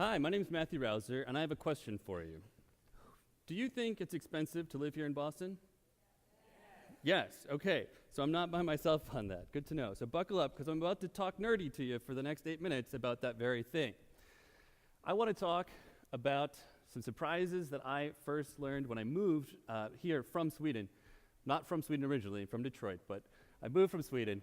Hi, my name is Matthew Rouser, and I have a question for you. Do you think it's expensive to live here in Boston? Yes, okay. So I'm not by myself on that. Good to know. So buckle up, because I'm about to talk nerdy to you for the next 8 minutes about that very thing. I want to talk about some surprises that I first learned when I moved here from Sweden. Not from Sweden originally, from Detroit, but I moved from Sweden.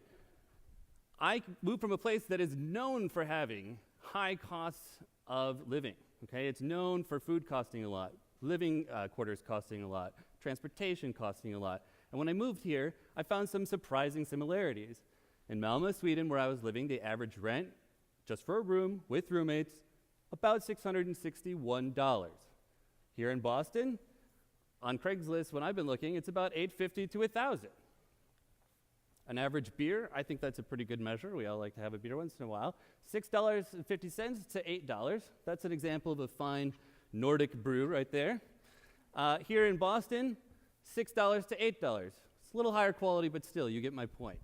I moved from a place that is known for having high costs of living. Okay, it's known for food costing a lot, living quarters costing a lot, transportation costing a lot. And when I moved here, I found some surprising similarities. In Malmö, Sweden, where I was living, the average rent, just for a room with roommates, about $661. Here in Boston, on Craigslist, when I've been looking, it's about $850 to $1,000. An average beer, I think that's a pretty good measure. We all like to have a beer once in a while. $6.50 to $8. That's an example of a fine Nordic brew right there. Here in Boston, $6 to $8. It's a little higher quality, but still, you get my point.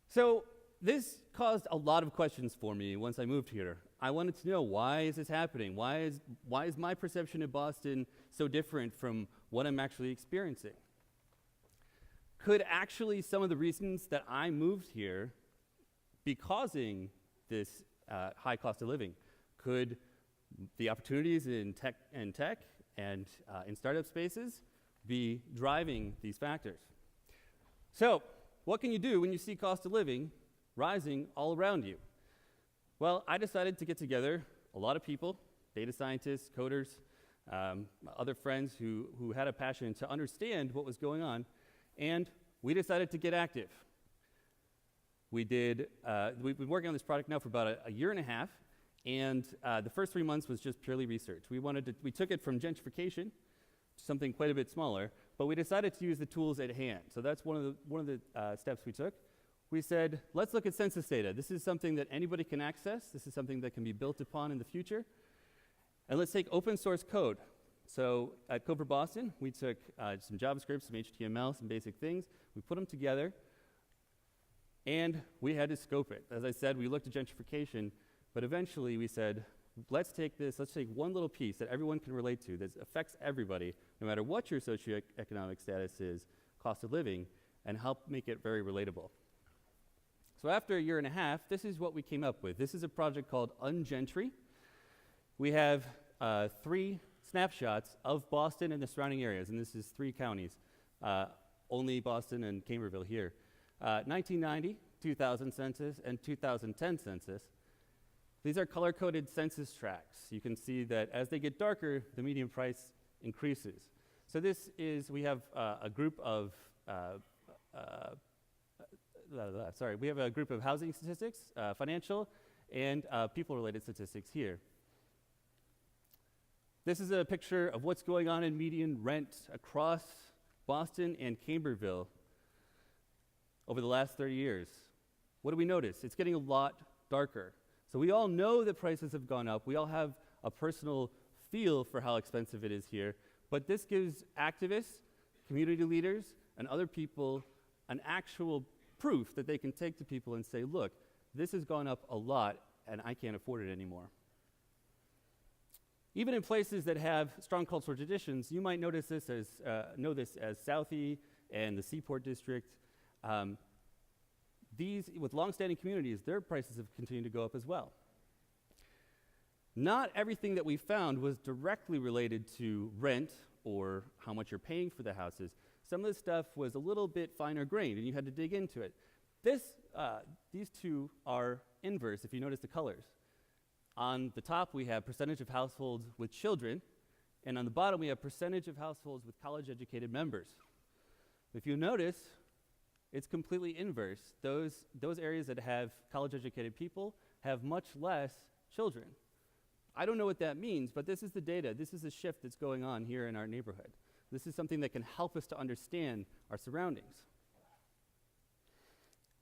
So this caused a lot of questions for me once I moved here. I wanted to know, why is this happening? Why is my perception of Boston so different from what I'm actually experiencing? Could actually some of the reasons that I moved here be causing this high cost of living? Could the opportunities in tech and in startup spaces be driving these factors? So, what can you do when you see cost of living rising all around you? Well, I decided to get together a lot of people, data scientists, coders, other friends who had a passion to understand what was going on, and we decided to get active. We've been working on this product now for about a year and a half, and the first 3 months was just purely research. We took it from gentrification to something quite a bit smaller, but we decided to use the tools at hand. So that's one of the steps we took. We said, let's look at census data. This is something that anybody can access. This is something that can be built upon in the future. And let's take open source code. So at Code for Boston, we took some JavaScript, some HTML, some basic things. We put them together, and we had to scope it. As I said, we looked at gentrification, but eventually we said, let's take one little piece that everyone can relate to, that affects everybody, no matter what your socioeconomic status is, cost of living, and help make it very relatable. So after a year and a half, this is what we came up with. This is a project called Ungentry. We have 3 snapshots of Boston and the surrounding areas, and this is 3 counties, only Boston and Cambridgeville here. 1990, 2000 census, and 2010 census. These are color-coded census tracts. You can see that as they get darker, the median price increases. So we have a group of we have a group of housing statistics, financial, and people-related statistics here. This is a picture of what's going on in median rent across Boston and Cambridgeville over the last 30 years. What do we notice? It's getting a lot darker. So we all know that prices have gone up. We all have a personal feel for how expensive it is here. But this gives activists, community leaders, and other people an actual proof that they can take to people and say, look, this has gone up a lot, and I can't afford it anymore. Even in places that have strong cultural traditions, you might know this as Southie and the Seaport District. These, with long-standing communities, their prices have continued to go up as well. Not everything that we found was directly related to rent or how much you're paying for the houses. Some of this stuff was a little bit finer grained, and you had to dig into it. These two are inverse, if you notice the colors. On the top, we have percentage of households with children, and on the bottom, we have percentage of households with college-educated members. If you notice, it's completely inverse. Those areas that have college-educated people have much less children. I don't know what that means, but this is the data. This is the shift that's going on here in our neighborhood. This is something that can help us to understand our surroundings.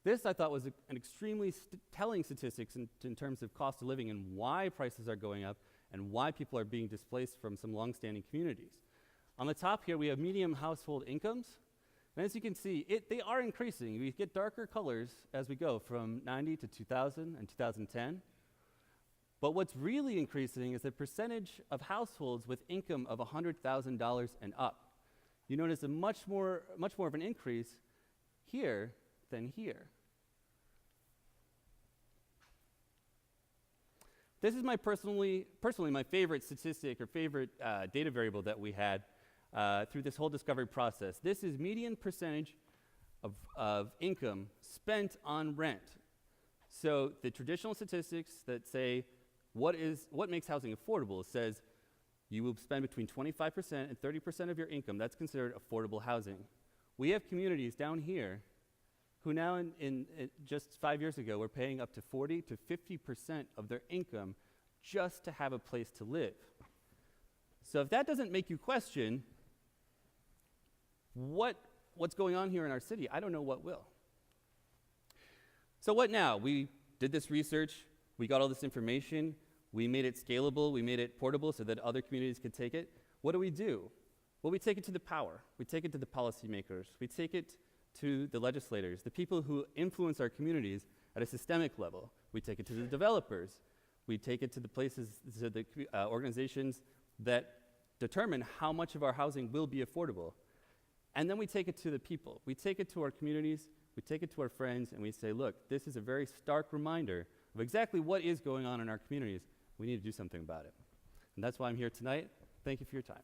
This, I thought, was an extremely telling statistics in terms of cost of living and why prices are going up and why people are being displaced from some longstanding communities. On the top here, we have median household incomes. And as you can see, they are increasing. We get darker colors as we go from 90 to 2000 and 2010. But what's really increasing is the percentage of households with income of $100,000 and up. You notice a much more of an increase here than here. This is my personally my favorite statistic or favorite data variable that we had through this whole discovery process. This is median percentage of income spent on rent. So the traditional statistics that say what makes housing affordable says you will spend between 25% and 30% of your income. That's considered affordable housing. We have communities down here who now, in just 5 years ago, were paying up to 40 to 50% of their income just to have a place to live. So if that doesn't make you question what's going on here in our city, I don't know what will. So what now? We did this research, we got all this information, we made it scalable, we made it portable so that other communities could take it. What do? Well, we take it to the power. We take it to the policymakers. We take it to the legislators, the people who influence our communities at a systemic level. We take it to the developers. We take it to the places, to the organizations that determine how much of our housing will be affordable. And then we take it to the people. We take it to our communities, we take it to our friends, and we say, look, this is a very stark reminder of exactly what is going on in our communities. We need to do something about it. And that's why I'm here tonight. Thank you for your time.